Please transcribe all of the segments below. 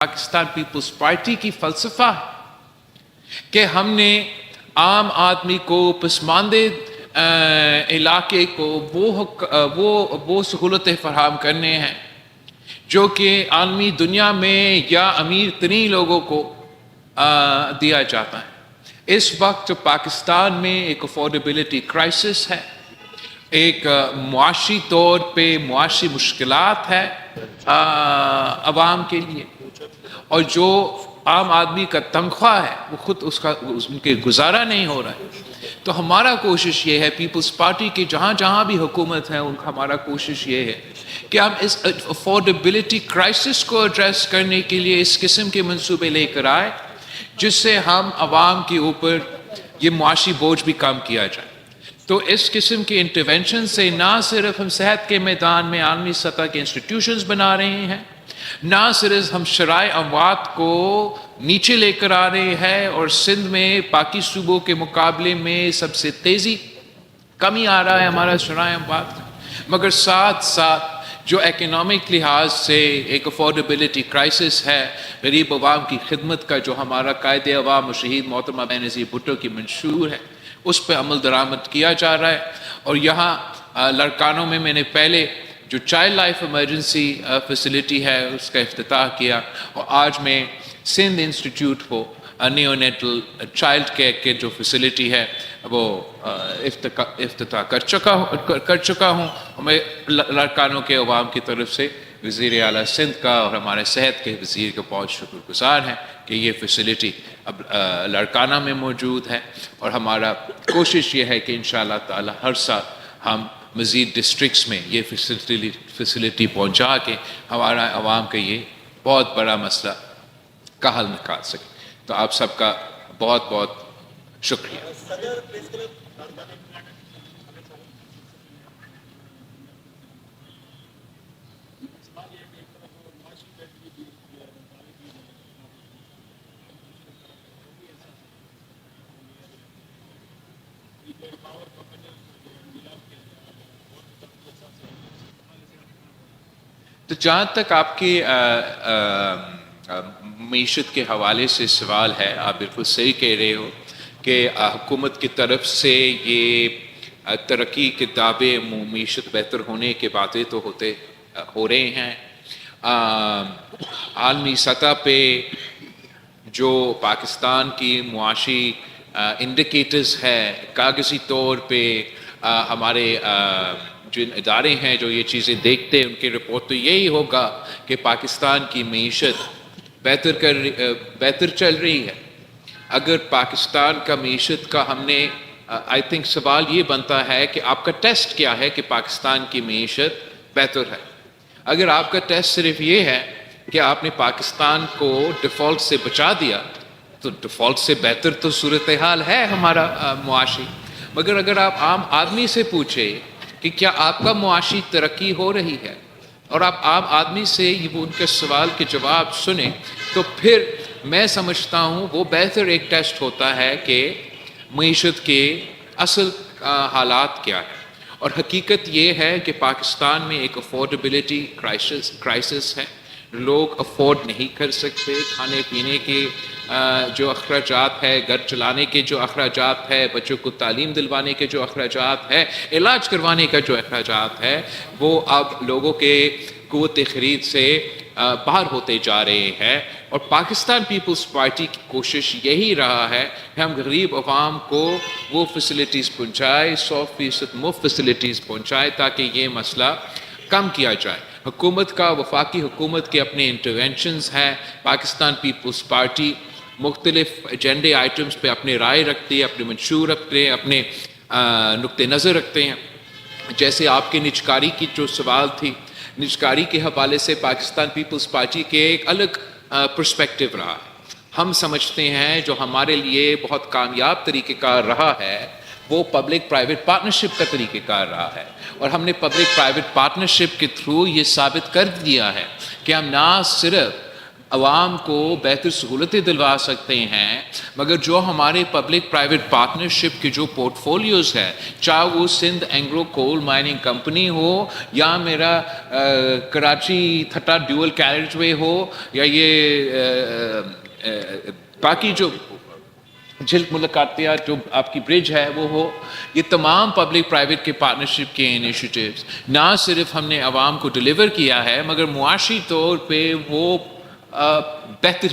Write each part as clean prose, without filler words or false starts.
Pakistan Peoples party کی فلسفہ ہے کہ ہم نے عام آدمی کو پسماندہ علاقے کو وہ سہولتیں فراہم کرنے ہیں جو کہ عالمی دنیا میں یا امیر ترین لوگوں کو دیا جاتا ہے۔ اس وقت پاکستان میں ایک افورڈیبلٹی کرائسس ہے، ایک معاشی طور پہ معاشی مشکلات ہے عوام کے لیے، اور جو عام آدمی کا تنخواہ ہے وہ خود ان کے گزارا نہیں ہو رہا ہے۔ تو ہمارا کوشش یہ ہے، پیپلز پارٹی کی جہاں جہاں بھی حکومت ہے ان کا ہمارا کوشش یہ ہے کہ ہم اس افورڈیبلٹی کرائسس کو ایڈریس کرنے کے لیے اس قسم کے منصوبے لے کر آئے جس سے ہم عوام کے اوپر یہ معاشی بوجھ بھی کم کیا جائے۔ تو اس قسم کے انٹرونشن سے نہ صرف ہم صحت کے میدان میں عالمی سطح کے انسٹیٹیوشنز بنا رہے ہیں، نہ صرف ہم شرائع اموات کو نیچے لے کر آ رہے ہیں اور سندھ میں باقی صوبوں کے مقابلے میں سب سے تیزی کمی آ رہا ہے ہمارا شرائع اموات کا، مگر ساتھ ساتھ جو اکنامک لحاظ سے ایک افورڈیبلٹی کرائسس ہے، غریب عوام کی خدمت کا جو ہمارا قائد عوام و شہید محترمہ بینظیر بھٹو کی منشور ہے، اس پہ عمل درآمد کیا جا رہا ہے۔ اور یہاں لڑکانوں میں نے پہلے جو چائلڈ لائف ایمرجنسی فیسلٹی ہے اس کا افتتاح کیا، اور آج میں سندھ انسٹیٹیوٹ کو نیونیٹل چائلڈ کیئر کے جو فیسلٹی ہے وہ افتتاح کر چکا ہوں۔ میں لڑکانوں کے عوام کی طرف سے وزیر اعلیٰ سندھ کا اور ہمارے صحت کے وزیر کا بہت شکر گزار ہیں کہ یہ فیسلٹی اب لڑکانہ میں موجود ہے، اور ہمارا کوشش یہ ہے کہ انشاءاللہ تعالی ہر سال ہم مزید ڈسٹرکٹس میں یہ فیسلٹی پہنچا کے ہمارا عوام کا یہ بہت بڑا مسئلہ کا حل نکال سکے۔ تو آپ سب کا بہت بہت شکریہ۔ تو جہاں تک آپ کی معیشت کے حوالے سے سوال ہے، آپ بالکل صحیح کہہ رہے ہو کہ حکومت کی طرف سے یہ ترقی کے دعوے، معیشت بہتر ہونے کے باتیں تو ہو رہے ہیں۔ عالمی سطح پہ جو پاکستان کی معاشی انڈیکیٹرز ہے، کاغذی طور پہ ہمارے جن ادارے ہیں جو یہ چیزیں دیکھتے ہیں ان کی رپورٹ تو یہی ہوگا کہ پاکستان کی معیشت بہتر چل رہی ہے۔ اگر پاکستان کا معیشت کا ہم نے آئی تھنک سوال یہ بنتا ہے کہ آپ کا ٹیسٹ کیا ہے کہ پاکستان کی معیشت بہتر ہے۔ اگر آپ کا ٹیسٹ صرف یہ ہے کہ آپ نے پاکستان کو ڈیفالٹ سے بچا دیا تو ڈیفالٹ سے بہتر تو صورتحال ہے ہمارا معاشی، مگر اگر آپ عام آدمی سے پوچھیں کہ کیا آپ کا معاشی ترقی ہو رہی ہے اور آپ عام آدمی سے وہ ان کے سوال کے جواب سنیں تو پھر میں سمجھتا ہوں وہ بہتر ایک ٹیسٹ ہوتا ہے کہ معیشت کے اصل حالات کیا ہے۔ اور حقیقت یہ ہے کہ پاکستان میں ایک افورڈیبلٹی کرائسس ہے، لوگ افورڈ نہیں کر سکتے، کھانے پینے کے جو اخراجات ہے، گھر چلانے کے جو اخراجات ہے، بچوں کو تعلیم دلوانے کے جو اخراجات ہے، علاج کروانے کا جو اخراجات ہے، وہ اب لوگوں کے قوت خرید سے باہر ہوتے جا رہے ہیں۔ اور پاکستان پیپلز پارٹی کی کوشش یہی رہا ہے کہ ہم غریب عوام کو وہ فیسلٹیز پہنچائے، 100% مفت فیسلٹیز پہنچائے تاکہ یہ مسئلہ کم کیا جائے۔ حکومت کا، وفاقی حکومت کے اپنے انٹرونشنز ہیں، پاکستان پیپلز پارٹی مختلف ایجنڈے آئٹمز پہ اپنے رائے رکھتے ہیں، اپنے منشور رکھتے ہیں، اپنے نقطہ نظر رکھتے ہیں۔ جیسے آپ کے نجکاری کی جو سوال تھی، نجکاری کے حوالے سے پاکستان پیپلز پارٹی کے ایک الگ پرسپیکٹو رہا ہے۔ ہم سمجھتے ہیں جو ہمارے لیے بہت کامیاب طریقہ کار رہا ہے وہ پبلک پرائیویٹ پارٹنرشپ کا طریقہ کار رہا ہے، اور ہم نے پبلک پرائیویٹ پارٹنرشپ کے تھرو یہ ثابت کر دیا ہے کہ ہم نہ صرف عوام کو بہتر سہولتیں دلوا سکتے ہیں، مگر جو ہمارے پبلک پرائیویٹ پارٹنرشپ کے جو پورٹ فولیوز ہے، چاہے وہ سندھ اینگرو کول مائننگ کمپنی ہو یا میرا کراچی تھٹا ڈیول کیریج وے ہو یا یہ باقی جو جھلک ملاقاتیات جو آپ کی برج ہے وہ ہو، یہ تمام پبلک پرائیویٹ کے پارٹنرشپ کے انیشیٹیوز نہ صرف ہم نے عوام کو ڈیلیور کیا ہے مگر معاشی طور پہ وہ بہتر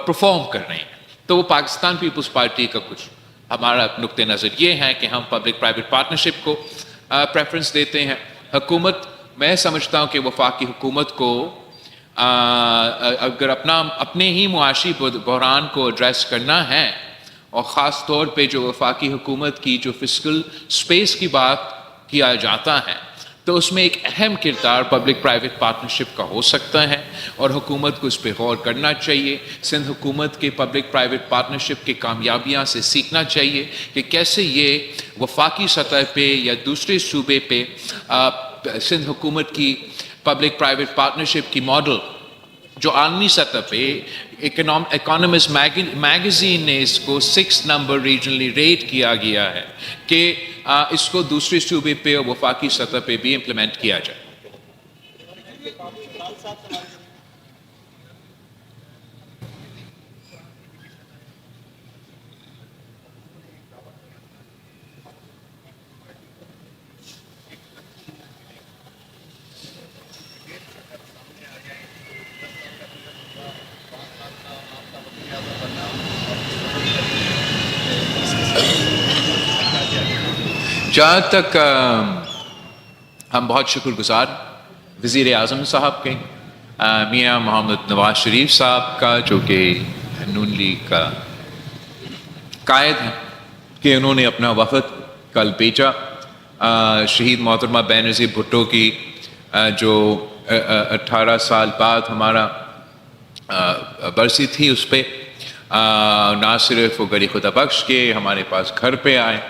پرفارم کر رہے ہیں۔ تو وہ پاکستان پیپلز پارٹی کا کچھ ہمارا نقطہ نظر یہ ہے کہ ہم پبلک پرائیویٹ پارٹنرشپ کو پریفرنس دیتے ہیں۔ حکومت، میں سمجھتا ہوں کہ وفاقی حکومت کو اگر اپنے ہی معاشی بحران کو ایڈریس کرنا ہے، اور خاص طور پہ جو وفاقی حکومت کی جو فسکل سپیس کی بات کیا جاتا ہے، تو اس میں ایک اہم کردار پبلک پرائیویٹ پارٹنرشپ کا ہو سکتا ہے، اور حکومت کو اس پہ غور کرنا چاہیے۔ سندھ حکومت کے پبلک پرائیویٹ پارٹنرشپ کی کامیابیاں سے سیکھنا چاہیے کہ کیسے یہ وفاقی سطح پہ یا دوسرے صوبے پہ سندھ حکومت کی پبلک پرائیویٹ پارٹنرشپ کی ماڈل جو عالمی سطح پہ اکانومسٹ میگزین نے اس کو 6 نمبر ریجنلی ریٹ کیا گیا ہے کہ اس کو دوسرے صوبے پہ اور وفاقی سطح پہ بھی امپلیمنٹ کیا جائے۔ جہاں تک ہم بہت شکر گزار وزیر اعظم صاحب کے، میاں محمد نواز شریف صاحب کا، جو کہ نون لیگ کا قائد ہیں، کہ انہوں نے اپنا وفد کل بھیجا شہید محترمہ بینظیر بھٹو کی جو 18 سال بعد ہمارا برسی تھی، اس پہ نہ صرف وہ گری خدا بخش کے ہمارے پاس گھر پہ آئے،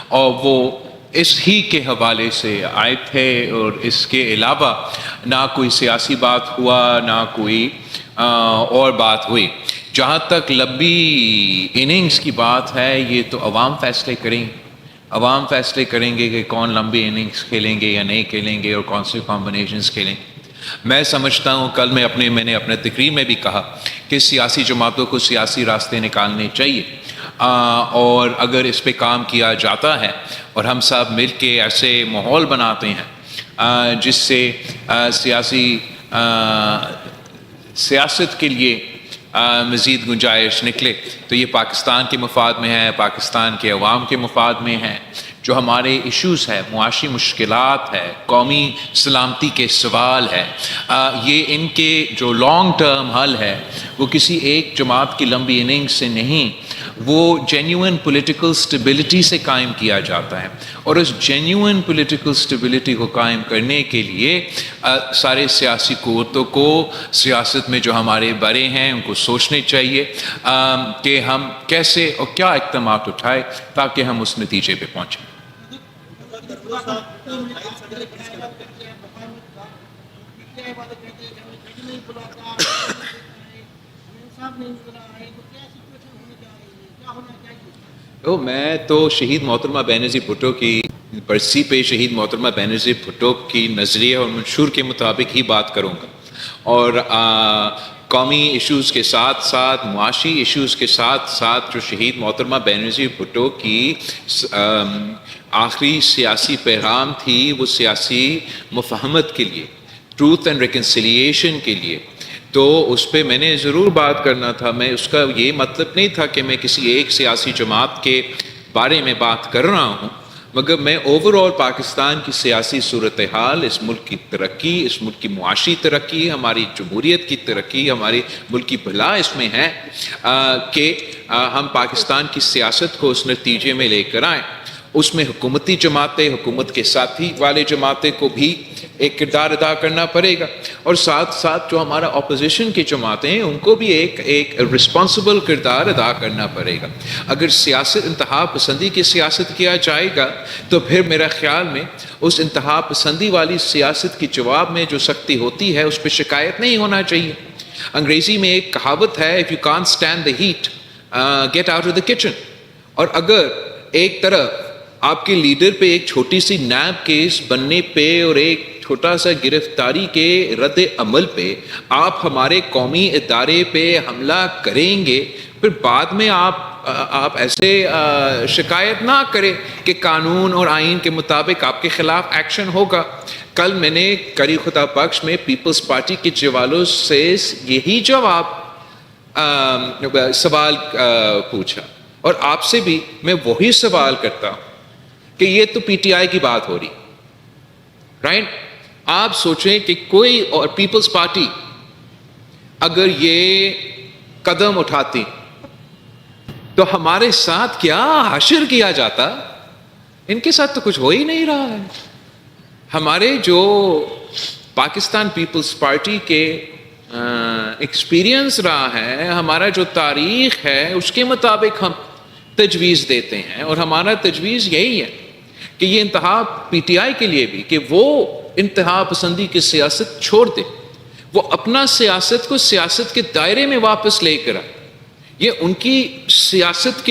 اور وہ اس ہی کے حوالے سے آئے تھے، اور اس کے علاوہ نہ کوئی سیاسی بات ہوا نہ کوئی اور بات ہوئی۔ جہاں تک لمبی اننگز کی بات ہے، یہ تو عوام فیصلے کریں، عوام فیصلے کریں گے کہ کون لمبی اننگز کھیلیں گے یا نہیں کھیلیں گے اور کون سے کمبینیشنز کھیلیں۔ میں سمجھتا ہوں کل میں نے اپنے تقریر میں بھی کہا کہ سیاسی جماعتوں کو سیاسی راستے نکالنے چاہیے، اور اگر اس پہ کام کیا جاتا ہے اور ہم سب مل کے ایسے ماحول بناتے ہیں جس سے سیاست کے لیے مزید گنجائش نکلے، تو یہ پاکستان کے مفاد میں ہے، پاکستان کے عوام کے مفاد میں ہے۔ جو ہمارے ایشوز ہے، معاشی مشکلات ہے، قومی سلامتی کے سوال ہے، یہ ان کے جو لانگ ٹرم حل ہے وہ کسی ایک جماعت کی لمبی اننگ سے نہیں، وہ جینیون پولیٹیکل سٹیبلٹی سے قائم کیا جاتا ہے، اور اس جینیون پولیٹیکل سٹیبلٹی کو قائم کرنے کے لیے سارے سیاسی قوتوں کو سیاست میں جو ہمارے بڑے ہیں ان کو سوچنے چاہیے کہ ہم کیسے اور کیا اقدامات اٹھائیں تاکہ ہم اس نتیجے پہ پہنچیں۔ میں تو شہید محترمہ بینظیر بھٹو کی برسی پہ شہید محترمہ بینظیر بھٹو کی نظریے اور منشور کے مطابق ہی بات کروں گا، اور قومی ایشوز کے ساتھ ساتھ معاشی ایشوز کے ساتھ ساتھ جو شہید محترمہ بینظیر بھٹو کی آخری سیاسی پیغام تھی، وہ سیاسی مفاہمت کے لیے، ٹروتھ اینڈ ریکنسیلیشن کے لیے، تو اس پہ میں نے ضرور بات کرنا تھا۔ میں اس کا یہ مطلب نہیں تھا کہ میں کسی ایک سیاسی جماعت کے بارے میں بات کر رہا ہوں، مگر میں اوور آل پاکستان کی سیاسی صورتحال، اس ملک کی ترقی، اس ملک کی معاشی ترقی، ہماری جمہوریت کی ترقی، ہماری ملک کی بھلا اس میں ہے کہ ہم پاکستان کی سیاست کو اس نتیجے میں لے کر آئیں۔ اس میں حکومتی جماعتیں، حکومت کے ساتھی والے جماعتیں کو بھی ایک کردار ادا کرنا پڑے گا، اور ساتھ ساتھ جو ہمارا اپوزیشن کی جماعتیں ہیں ان کو بھی ایک رسپانسبل کردار ادا کرنا پڑے گا۔ اگر سیاست انتہا پسندی کی سیاست کیا جائے گا تو پھر میرا خیال میں اس انتہا پسندی والی سیاست کے جواب میں جو سختی ہوتی ہے اس پہ شکایت نہیں ہونا چاہیے۔ انگریزی میں ایک کہاوت ہے, if you can't stand the heat, get out of the kitchen. اور اگر ایک طرف آپ کے لیڈر پہ ایک چھوٹی سی نیب کیس بننے پہ اور ایک چھوٹا سا گرفتاری کے رد عمل پہ آپ ہمارے قومی ادارے پہ حملہ کریں گے, پھر بعد میں آپ ایسے شکایت نہ کریں کہ قانون اور آئین کے مطابق آپ کے خلاف ایکشن ہوگا. کل میں نے کری خدا بخش میں پیپلز پارٹی کے جوالوں سے یہی سوال پوچھا, اور آپ سے بھی میں وہی سوال کرتا ہوں کہ یہ تو پی ٹی آئی کی بات ہو رہی, رائٹ؟ آپ سوچیں کہ کوئی اور پیپلز پارٹی اگر یہ قدم اٹھاتی تو ہمارے ساتھ کیا حشر کیا جاتا. ان کے ساتھ تو کچھ ہو ہی نہیں رہا ہے. ہمارے جو پاکستان پیپلز پارٹی کے ایکسپیرینس رہا ہے, ہمارا جو تاریخ ہے, اس کے مطابق ہم تجویز دیتے ہیں, اور ہمارا تجویز یہی ہے کہ یہ انتہا پی ٹی آئی کے لیے بھی کہ وہ انتہا پسندی کی سیاست چھوڑ دے, وہ اپنا سیاست کو سیاست کے دائرے میں واپس لے کر آئے. یہ ان کی سیاست کے